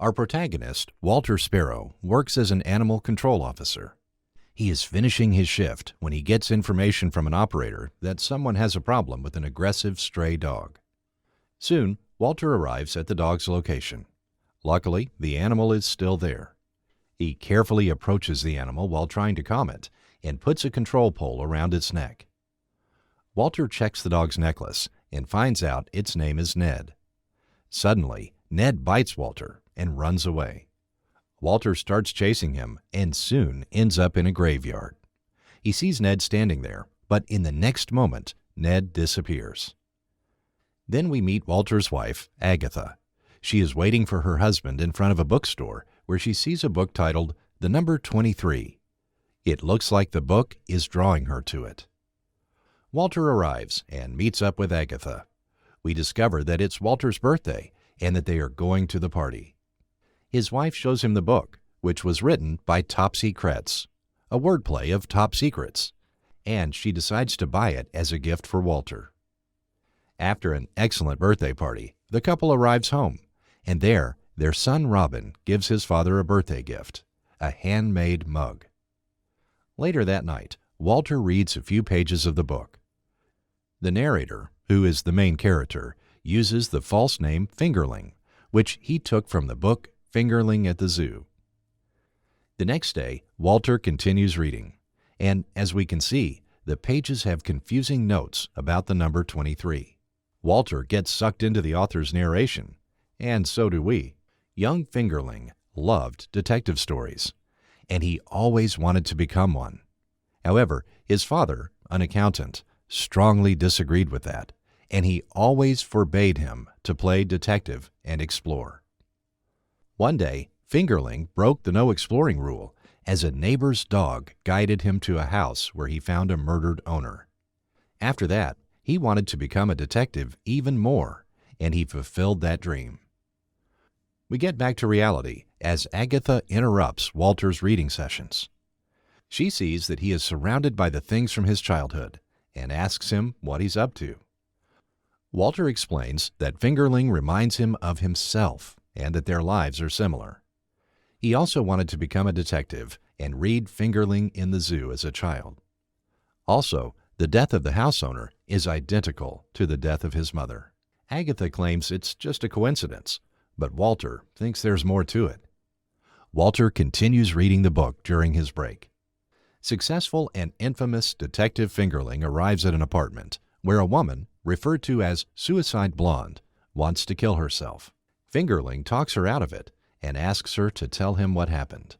Our protagonist, Walter Sparrow, works as an animal control officer. He is finishing his shift when he gets information from an operator that someone has a problem with an aggressive stray dog. Soon, Walter arrives at the dog's location. Luckily, the animal is still there. He carefully approaches the animal while trying to calm it and puts a control pole around its neck. Walter checks the dog's necklace and finds out its name is Ned. Suddenly, Ned bites Walter and runs away. Walter starts chasing him and soon ends up in a graveyard. He sees Ned standing there, but in the next moment, Ned disappears. Then we meet Walter's wife, Agatha. She is waiting for her husband in front of a bookstore where she sees a book titled The Number 23. It looks like the book is drawing her to it. Walter arrives and meets up with Agatha. We discover that it's Walter's birthday and that they are going to the party. His wife shows him the book, which was written by Topsy Kretz, a wordplay of top secrets, and she decides to buy it as a gift for Walter. After an excellent birthday party, the couple arrives home, and there, their son Robin gives his father a birthday gift, a handmade mug. Later that night, Walter reads a few pages of the book. The narrator, who is the main character, uses the false name Fingerling, which he took from the book Fingerling at the Zoo. The next day, Walter continues reading, and as we can see, the pages have confusing notes about the number 23. Walter gets sucked into the author's narration, and so do we. Young Fingerling loved detective stories, and he always wanted to become one. However, his father, an accountant, strongly disagreed with that, and he always forbade him to play detective and explore. One day, Fingerling broke the no exploring rule as a neighbor's dog guided him to a house where he found a murdered owner. After that, he wanted to become a detective even more, and he fulfilled that dream. We get back to reality as Agatha interrupts Walter's reading sessions. She sees that he is surrounded by the things from his childhood and asks him what he's up to. Walter explains that Fingerling reminds him of himself and that their lives are similar. He also wanted to become a detective and read Fingerling in the zoo as a child. Also, the death of the house owner is identical to the death of his mother. Agatha claims it's just a coincidence, but Walter thinks there's more to it. Walter continues reading the book during his break. Successful and infamous Detective Fingerling arrives at an apartment where a woman, referred to as Suicide Blonde, wants to kill herself. Fingerling talks her out of it and asks her to tell him what happened.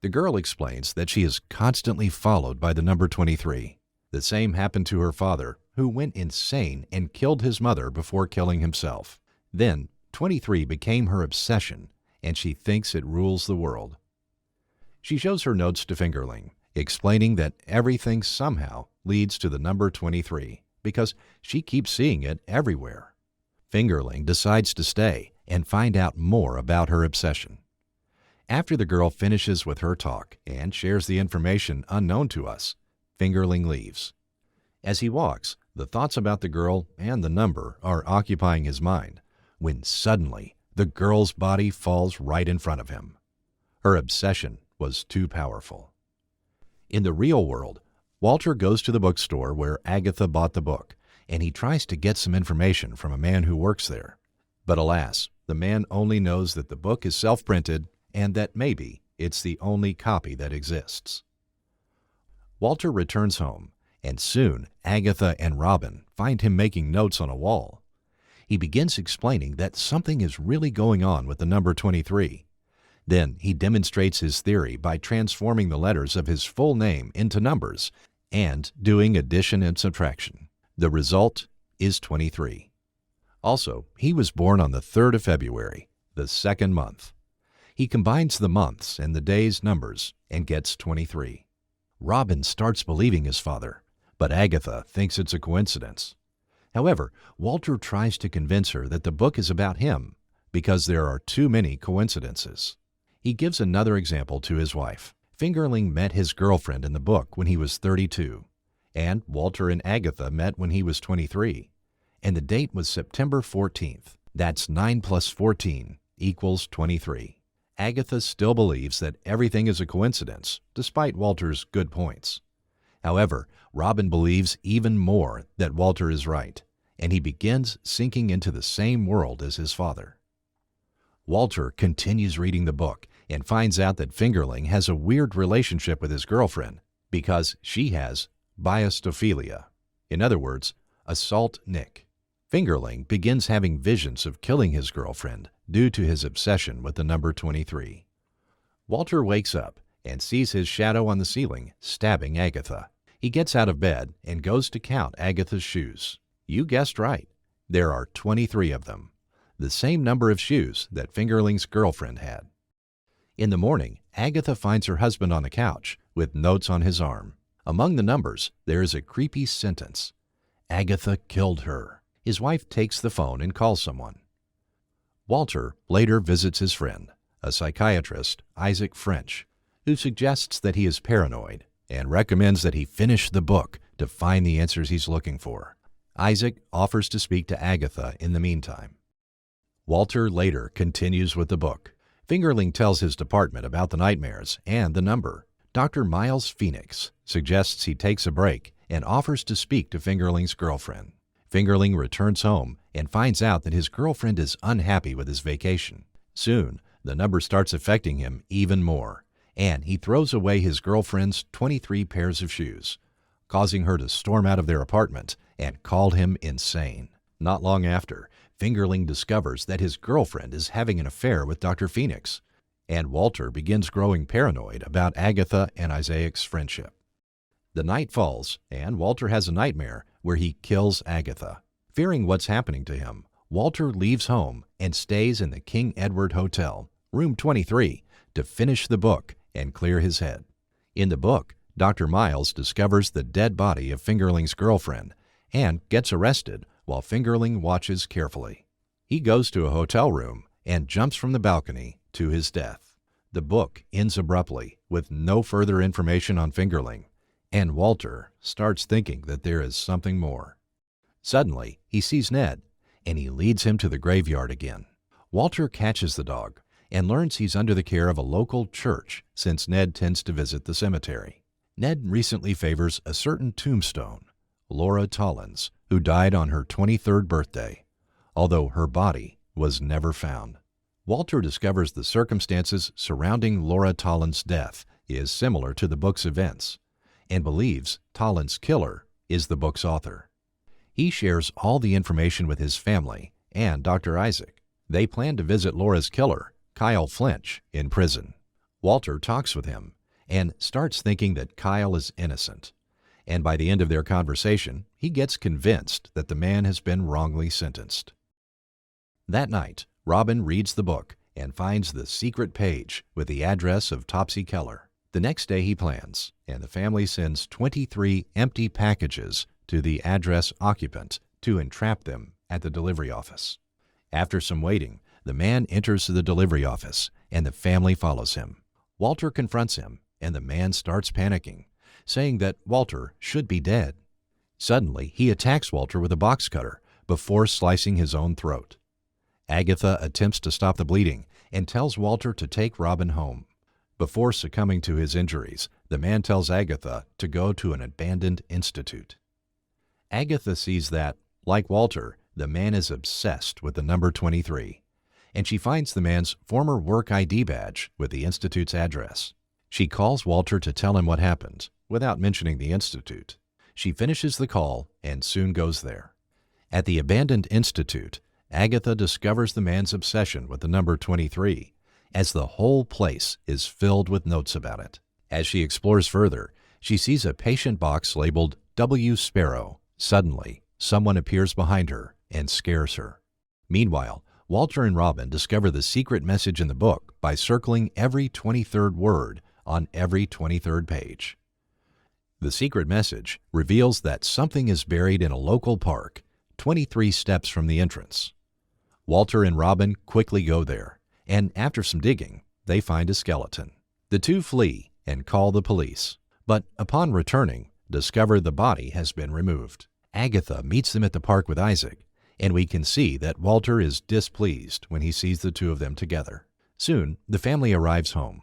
The girl explains that she is constantly followed by the number 23. The same happened to her father, who went insane and killed his mother before killing himself. Then, 23 became her obsession, and she thinks it rules the world. She shows her notes to Fingerling, explaining that everything somehow leads to the number 23, because she keeps seeing it everywhere. Fingerling decides to stay and find out more about her obsession. After the girl finishes with her talk and shares the information unknown to us, Fingerling leaves. As he walks, the thoughts about the girl and the number are occupying his mind, when suddenly the girl's body falls right in front of him. Her obsession was too powerful. In the real world, Walter goes to the bookstore where Agatha bought the book, and he tries to get some information from a man who works there. But alas, the man only knows that the book is self-printed and that maybe it's the only copy that exists. Walter returns home, and soon Agatha and Robin find him making notes on a wall. He begins explaining that something is really going on with the number 23. Then he demonstrates his theory by transforming the letters of his full name into numbers and doing addition and subtraction. The result is 23. Also, he was born on the 3rd of February, the second month. He combines the months and the day's numbers and gets 23. Robin starts believing his father, but Agatha thinks it's a coincidence. However, Walter tries to convince her that the book is about him because there are too many coincidences. He gives another example to his wife. Fingerling met his girlfriend in the book when he was 32, and Walter and Agatha met when he was 23, and the date was September 14th. That's 9 plus 14 equals 23. Agatha still believes that everything is a coincidence, despite Walter's good points. However, Robin believes even more that Walter is right, and he begins sinking into the same world as his father. Walter continues reading the book and finds out that Fingerling has a weird relationship with his girlfriend because she has biastophilia. In other words, assault Nick. Fingerling begins having visions of killing his girlfriend due to his obsession with the number 23. Walter wakes up and sees his shadow on the ceiling stabbing Agatha. He gets out of bed and goes to count Agatha's shoes. You guessed right. There are 23 of them, the same number of shoes that Fingerling's girlfriend had. In the morning, Agatha finds her husband on the couch with notes on his arm. Among the numbers, there is a creepy sentence. Agatha killed her. His wife takes the phone and calls someone. Walter later visits his friend, a psychiatrist, Isaac French, who suggests that he is paranoid and recommends that he finish the book to find the answers he's looking for. Isaac offers to speak to Agatha in the meantime. Walter later continues with the book. Fingerling tells his department about the nightmares and the number. Dr. Miles Phoenix suggests he takes a break and offers to speak to Fingerling's girlfriend. Fingerling returns home and finds out that his girlfriend is unhappy with his vacation. Soon, the number starts affecting him even more, and he throws away his girlfriend's 23 pairs of shoes, causing her to storm out of their apartment and call him insane. Not long after, Fingerling discovers that his girlfriend is having an affair with Dr. Phoenix, and Walter begins growing paranoid about Agatha and Isaac's friendship. The night falls, and Walter has a nightmare where he kills Agatha. Fearing what's happening to him, Walter leaves home and stays in the King Edward Hotel, room 23, to finish the book and clear his head. In the book, Dr. Miles discovers the dead body of Fingerling's girlfriend and gets arrested while Fingerling watches carefully. He goes to a hotel room and jumps from the balcony to his death. The book ends abruptly with no further information on Fingerling, and Walter starts thinking that there is something more. Suddenly, he sees Ned, and he leads him to the graveyard again. Walter catches the dog and learns he's under the care of a local church since Ned tends to visit the cemetery. Ned recently favors a certain tombstone, Laura Tollins, who died on her 23rd birthday, although her body was never found. Walter discovers the circumstances surrounding Laura Tollins' death is similar to the book's events, and believes Tollins' killer is the book's author. He shares all the information with his family and Dr. Isaac. They plan to visit Laura's killer, Kyle Flinch, in prison. Walter talks with him and starts thinking that Kyle is innocent, and by the end of their conversation, he gets convinced that the man has been wrongly sentenced. That night, Robin reads the book and finds the secret page with the address of Topsy Keller. The next day he plans, and the family sends 23 empty packages to the address occupant to entrap them at the delivery office. After some waiting, the man enters the delivery office, and the family follows him. Walter confronts him, and the man starts panicking, saying that Walter should be dead. Suddenly, he attacks Walter with a box cutter before slicing his own throat. Agatha attempts to stop the bleeding and tells Walter to take Robin home. Before succumbing to his injuries, the man tells Agatha to go to an abandoned institute. Agatha sees that, like Walter, the man is obsessed with the number 23, and she finds the man's former work ID badge with the institute's address. She calls Walter to tell him what happened, without mentioning the institute. She finishes the call and soon goes there. At the abandoned institute, Agatha discovers the man's obsession with the number 23, as the whole place is filled with notes about it. As she explores further, she sees a patient box labeled W. Sparrow. Suddenly, someone appears behind her and scares her. Meanwhile, Walter and Robin discover the secret message in the book by circling every 23rd word on every 23rd page. The secret message reveals that something is buried in a local park, 23 steps from the entrance. Walter and Robin quickly go there, and after some digging, they find a skeleton. The two flee and call the police, but upon returning, discover the body has been removed. Agatha meets them at the park with Isaac, and we can see that Walter is displeased when he sees the two of them together. Soon, the family arrives home.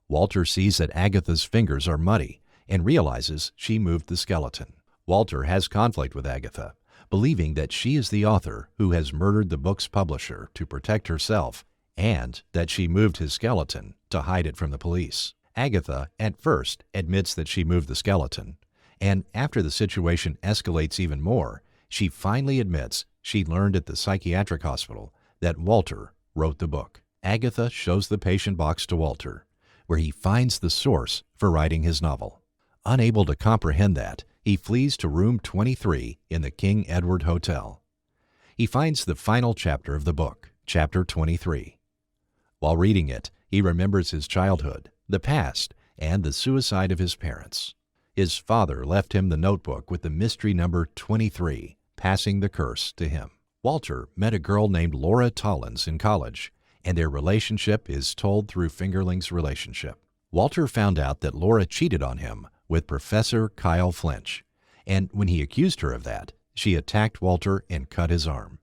Walter sees that Agatha's fingers are muddy and realizes she moved the skeleton. Walter has conflict with Agatha, believing that she is the author who has murdered the book's publisher to protect herself and that she moved his skeleton to hide it from the police. Agatha, at first, admits that she moved the skeleton, and after the situation escalates even more, she finally admits she learned at the psychiatric hospital that Walter wrote the book. Agatha shows the patient box to Walter, where he finds the source for writing his novel. Unable to comprehend that, he flees to room 23 in the King Edward Hotel. He finds the final chapter of the book, chapter 23. While reading it, he remembers his childhood, the past, and the suicide of his parents. His father left him the notebook with the mystery number 23, passing the curse to him. Walter met a girl named Laura Tollins in college, and their relationship is told through Fingerling's relationship. Walter found out that Laura cheated on him with Professor Kyle Flinch, and when he accused her of that, she attacked Walter and cut his arm.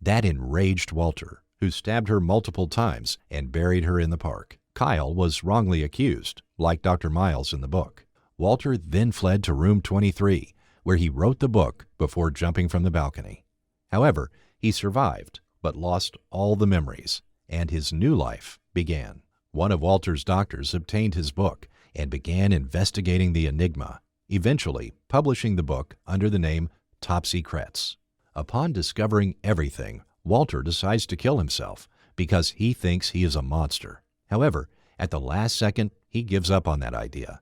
That enraged Walter, who stabbed her multiple times and buried her in the park. Kyle was wrongly accused, like Dr. Miles in the book. Walter then fled to room 23, where he wrote the book before jumping from the balcony. However, he survived, but lost all the memories, and his new life began. One of Walter's doctors obtained his book and began investigating the enigma, eventually publishing the book under the name Topsy-Kretz. Upon discovering everything, Walter decides to kill himself because he thinks he is a monster. However, at the last second, he gives up on that idea.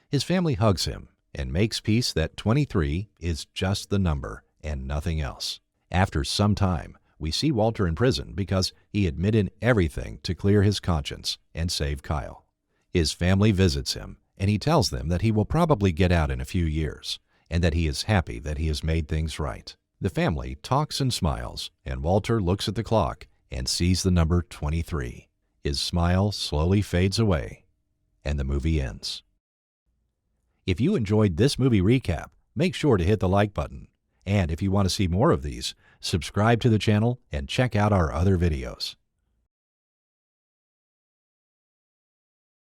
His family hugs him and makes peace that 23 is just the number and nothing else. After some time, we see Walter in prison because he admitted everything to clear his conscience and save Kyle. His family visits him, and he tells them that he will probably get out in a few years, and that he is happy that he has made things right. The family talks and smiles, and Walter looks at the clock and sees the number 23. His smile slowly fades away, and the movie ends. If you enjoyed this movie recap, make sure to hit the like button. And if you want to see more of these, subscribe to the channel and check out our other videos.